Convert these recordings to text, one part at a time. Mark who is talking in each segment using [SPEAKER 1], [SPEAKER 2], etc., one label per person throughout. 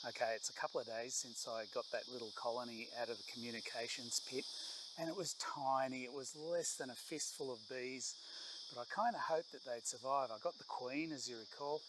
[SPEAKER 1] Okay, it's a couple of days since I got that little colony out of the communications pit, and it was tiny. It was less than a fistful of bees, but I kind of hoped that they'd survive. I got the queen, as you recall,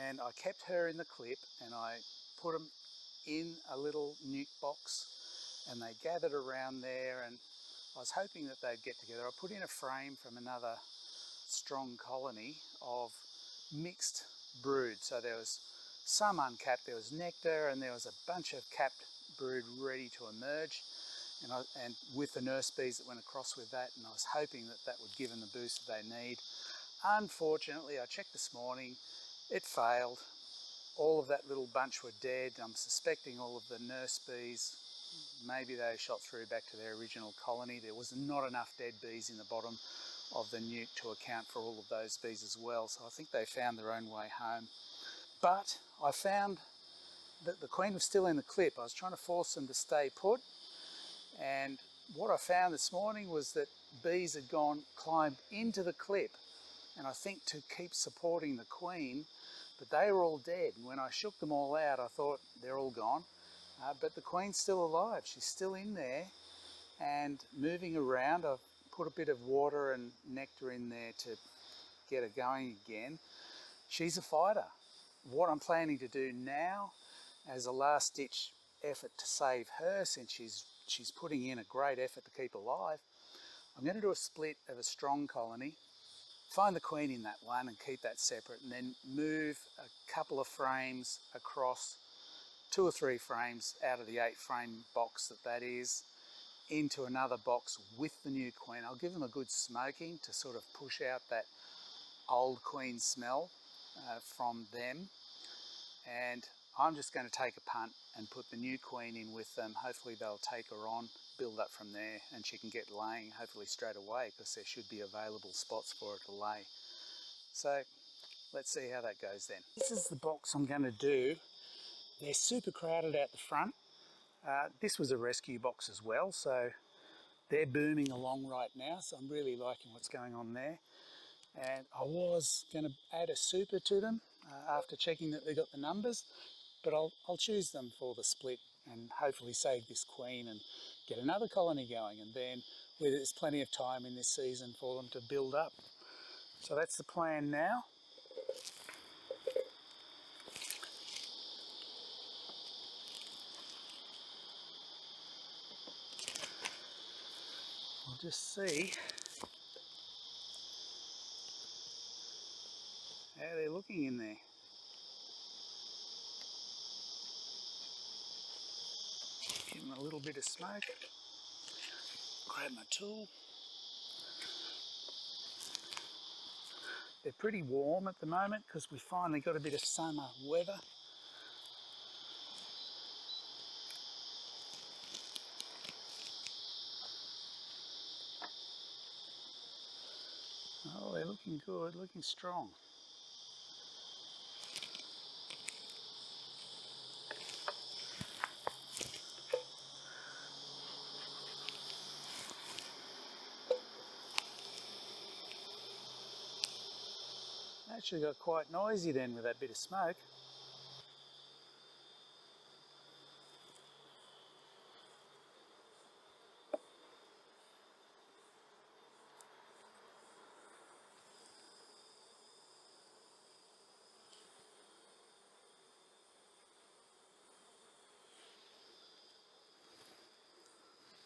[SPEAKER 1] and I kept her in the clip, and I put them in a little nuke box, and they gathered around there, and I was hoping that they'd get together. I put in a frame from another strong colony of mixed brood, so there was some uncapped, there was nectar, and there was a bunch of capped brood ready to emerge, and with the nurse bees that went across with that, and I was hoping that that would give them the boost that they need. Unfortunately, I checked this morning, it failed. All of that little bunch were dead. I'm suspecting all of the nurse bees, maybe they shot through back to their original colony. There was not enough dead bees in the bottom of the nuke to account for all of those bees as well, so I think they found their own way home. But I found that the queen was still in the clip. I was trying to force them to stay put, and what I found this morning was that bees had climbed into the clip, and I think to keep supporting the queen, but they were all dead. And when I shook them all out, I thought they're all gone, but the queen's still alive. She's still in there and moving around. I've put a bit of water and nectar in there to get her going again. She's a fighter. What I'm planning to do now, as a last ditch effort to save her, since she's putting in a great effort to keep alive, I'm going to do a split of a strong colony, find the queen in that one and keep that separate, and then move a couple of frames across, 2 or 3 frames out of the 8 frame box that is, into another box with the new queen. I'll give them a good smoking to sort of push out that old queen smell from them, and I'm just going to take a punt and put the new queen in with them. Hopefully they'll take her on, build up from there, and she can get laying hopefully straight away, because there should be available spots for her to lay. So let's see how that goes then. This is the box I'm going to do. They're super crowded out the front. This was a rescue box as well, so they're booming along right now, so I'm really liking what's going on there. And I was going to add a super to them after checking that they got the numbers, but I'll choose them for the split and hopefully save this queen and get another colony going, and then there's plenty of time in this season for them to build up. So that's the plan now. We'll just see how they're looking in there. Give them a little bit of smoke. Grab my tool. They're pretty warm at the moment because we finally got a bit of summer weather. Oh, they're looking good, looking strong. Actually got quite noisy then with that bit of smoke.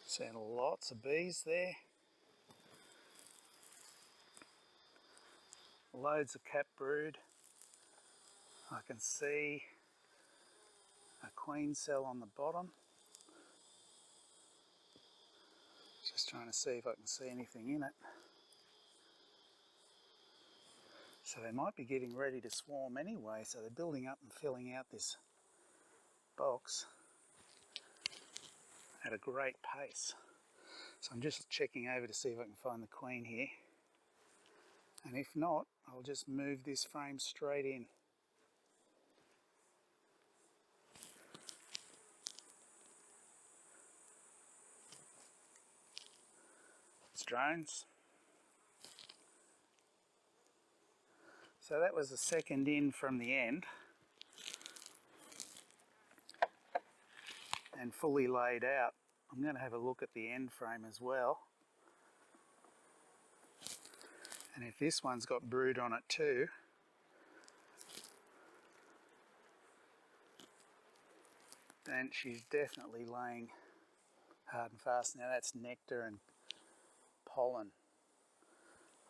[SPEAKER 1] Seeing lots of bees there. Loads of cap brood. I can see a queen cell on the bottom. Just trying to see if I can see anything in it. So they might be getting ready to swarm anyway, so they're building up and filling out this box at a great pace. So I'm just checking over to see if I can find the queen here. And if not, I'll just move this frame straight in. It's drones. So that was the second in from the end. and fully laid out. I'm going to have a look at the end frame as well. And if this one's got brood on it too, then she's definitely laying hard and fast. Now that's nectar and pollen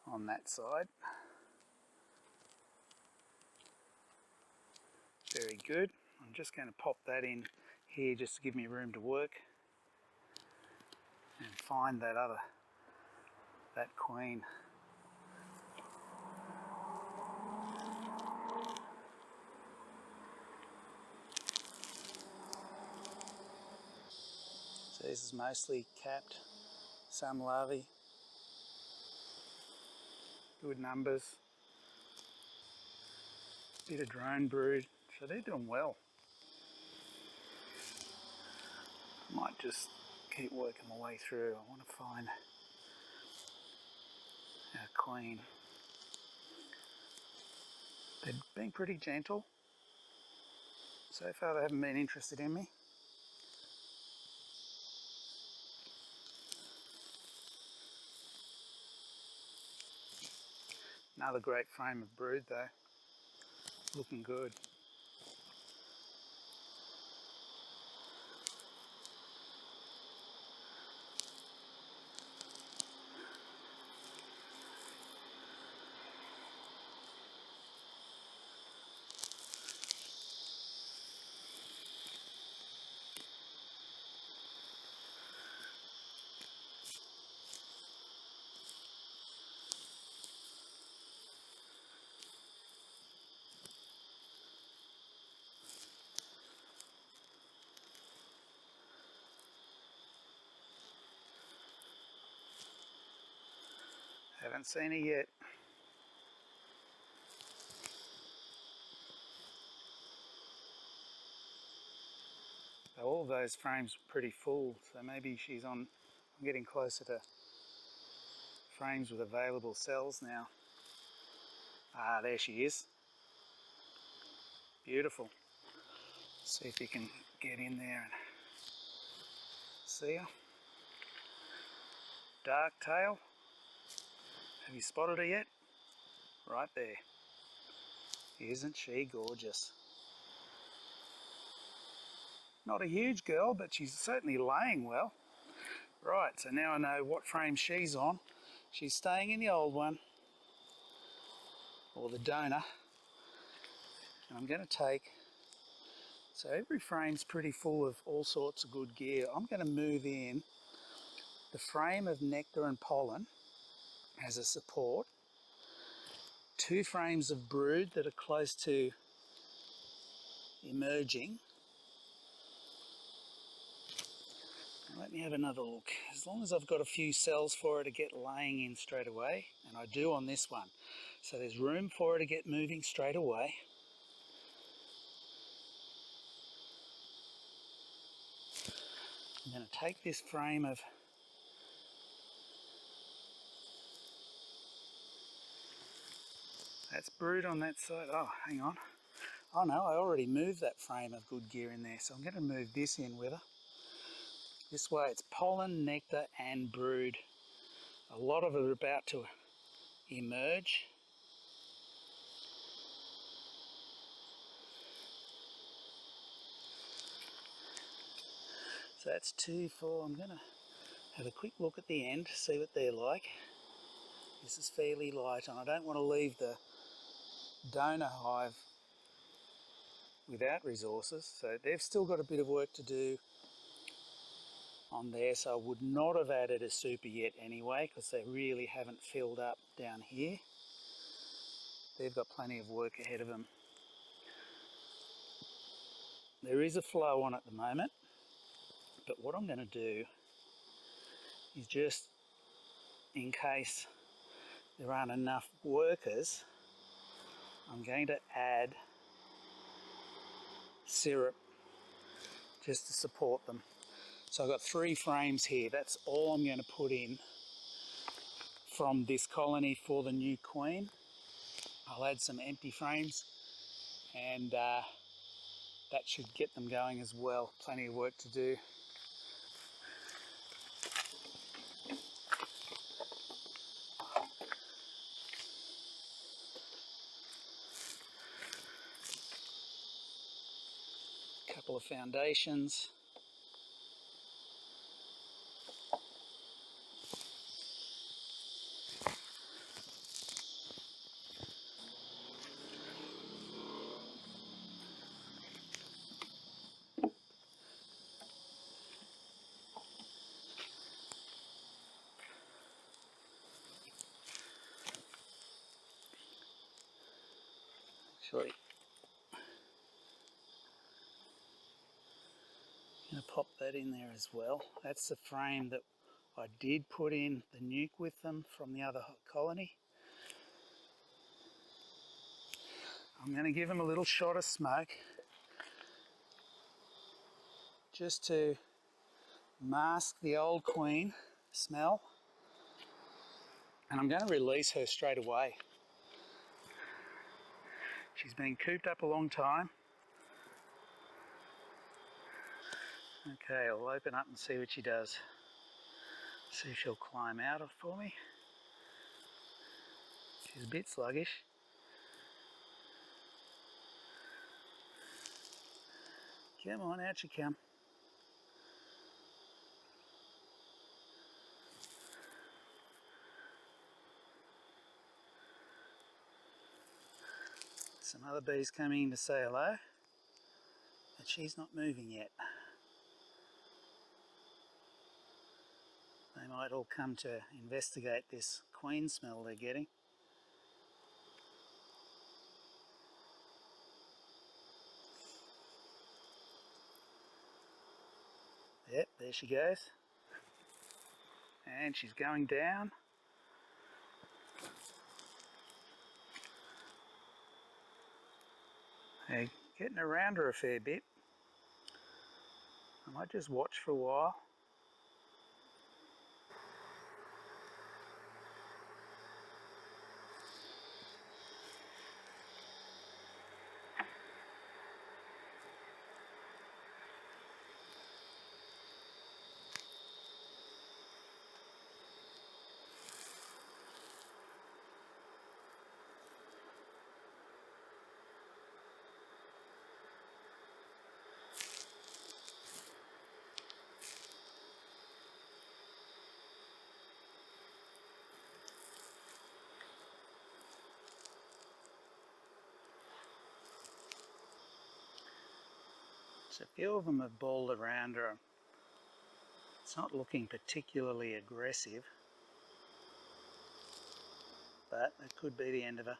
[SPEAKER 1] on that side. Very good. I'm just going to pop that in here just to give me room to work and find that queen. So this is mostly capped, some larvae, good numbers, bit of drone brood, so they're doing well. Might just keep working my way through. I want to find our queen. They've been pretty gentle. So far they haven't been interested in me. Another great frame of brood though, looking good. Haven't seen it yet. All of those frames are pretty full, so maybe she's on. I'm getting closer to frames with available cells now. Ah, there she is. Beautiful. See if you can get in there and see her. Dark tail. Have you spotted her yet? Right there. Isn't she gorgeous? Not a huge girl, but she's certainly laying well. Right, so now I know what frame she's on. She's staying in the old one, or the donor. And I'm going to take, so every frame's pretty full of all sorts of good gear. I'm going to move in the frame of nectar and pollen as a support, 2 frames of brood that are close to emerging. Let me have another look. As long as I've got a few cells for her to get laying in straight away, and I do on this one. So there's room for her to get moving straight away. I'm going to take this frame of that's brood on that side. Oh, hang on. Oh no, I already moved that frame of good gear in there, so I'm going to move this in with her. This way it's pollen, nectar and brood. A lot of it are about to emerge. So that's 2, 4. I'm going to have a quick look at the end, see what they're like. This is fairly light, and I don't want to leave the donor hive without resources, so they've still got a bit of work to do on there, so I would not have added a super yet anyway, because they really haven't filled up down here. They've got plenty of work ahead of them. There is a flow on at the moment, but what I'm going to do is, just in case there aren't enough workers, I'm going to add syrup just to support them. So I've got 3 frames here. That's all I'm going to put in from this colony for the new queen. I'll add some empty frames and that should get them going as well. Plenty of work to do. Couple of foundations. Actually, I'm going to pop that in there as well. That's the frame that I did put in the nuke with them from the other colony. I'm going to give them a little shot of smoke just to mask the old queen smell, and I'm going to release her straight away. She's been cooped up a long time. Okay, I'll open up and see what she does. See if she'll climb out of for me. She's a bit sluggish. Come on, out you come. Some other bees coming in to say hello, but she's not moving yet. They might all come to investigate this queen smell they're getting. Yep, there she goes. And she's going down. They're getting around her a fair bit. I might just watch for a while. So a few of them have balled around her. It's not looking particularly aggressive, but it could be the end of her.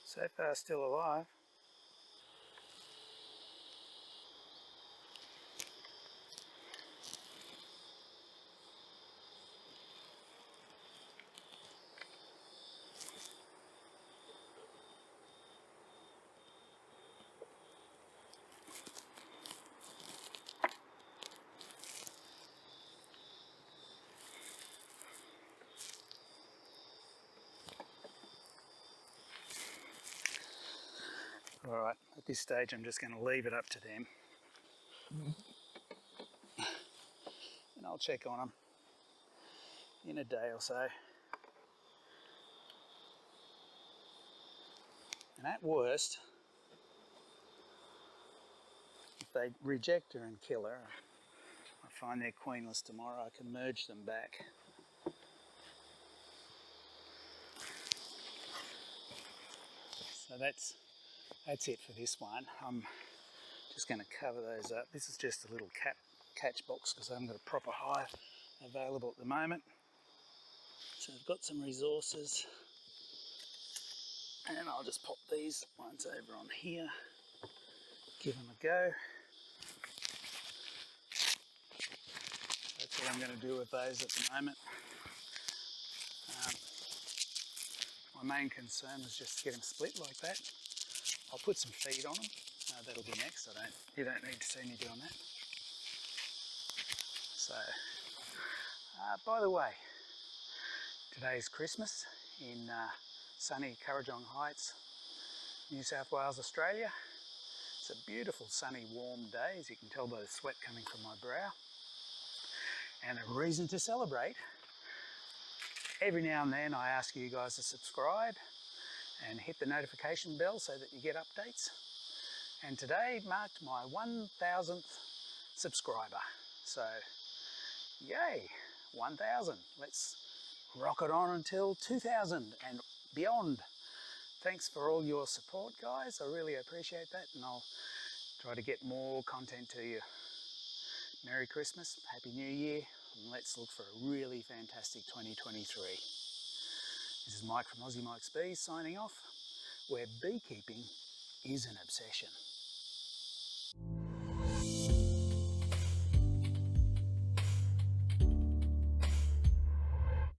[SPEAKER 1] So far still alive. Alright, at this stage I'm just going to leave it up to them. And I'll check on them in a day or so. And at worst, if they reject her and kill her, I find they're queenless tomorrow, I can merge them back. So that's it for this one. I'm just going to cover those up. This is just a little catch box because I haven't got a proper hive, available at the moment. So I've got some resources, and I'll just pop these ones over on here, give them a go. That's what I'm going to do with those at the moment. My main concern was just to get them split like that. I'll put some feed on them. That'll be next. You don't need to see me doing that. So, by the way, today's Christmas in sunny Currajong Heights, New South Wales, Australia. It's a beautiful, sunny, warm day, as you can tell by the sweat coming from my brow. And a reason to celebrate. Every now and then I ask you guys to subscribe and hit the notification bell so that you get updates. And today marked my 1000th subscriber. So, yay, 1000. Let's rock it on until 2000 and beyond. Thanks for all your support, guys. I really appreciate that, and I'll try to get more content to you. Merry Christmas, Happy New Year, and let's look for a really fantastic 2023. This is Mike from Aussie Mike's Bees signing off, where beekeeping is an obsession.